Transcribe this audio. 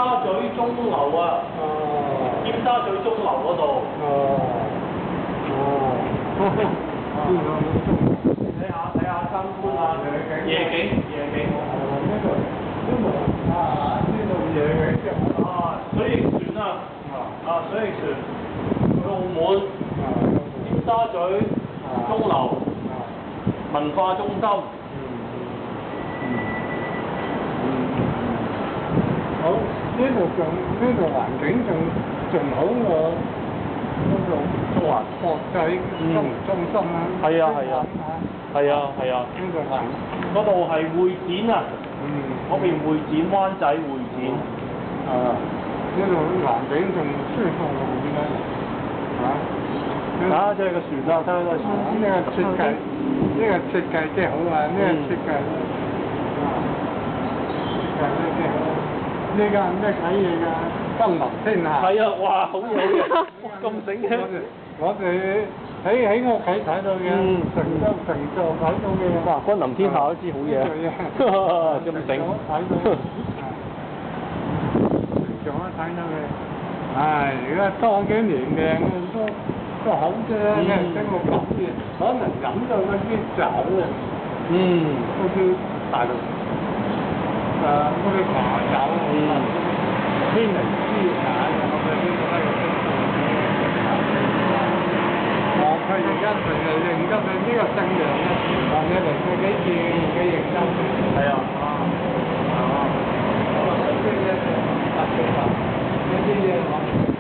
沙咀鐘樓啊，尖沙咀鐘樓嗰度。睇下參觀下夜景。水翼船啊，水翼船去澳門，尖沙咀鐘樓文化中心。好，呢度環境仲好過嗰度中環國際中心啊。係啊。呢度嗰度係會展啊。嗰邊會展，灣仔會展。呢度環境仲舒服喎，點解？即係個船啊，睇下個船。呢個設計真係好啊！呢個設計幾好。呢間咩睇嘢㗎？金林天下。係啊，哇，好嘢！咁醒嘅。我哋喺屋企睇到嘅，成座睇到嘅。哇，君臨天下都知好嘢。咁醒。睇到。成座都睇到嘅。唉，而家多幾年嘅都好啫，跟我講嘢，可能飲到嗰啲酒啊。嗰啲大陸。嗰啲茶酒，天嚟之下，我哋呢個係佢而家成日認得佢呢個姓楊嘅傳聞嘅嚟，佢幾次幾認真。係啊。呢啲嘢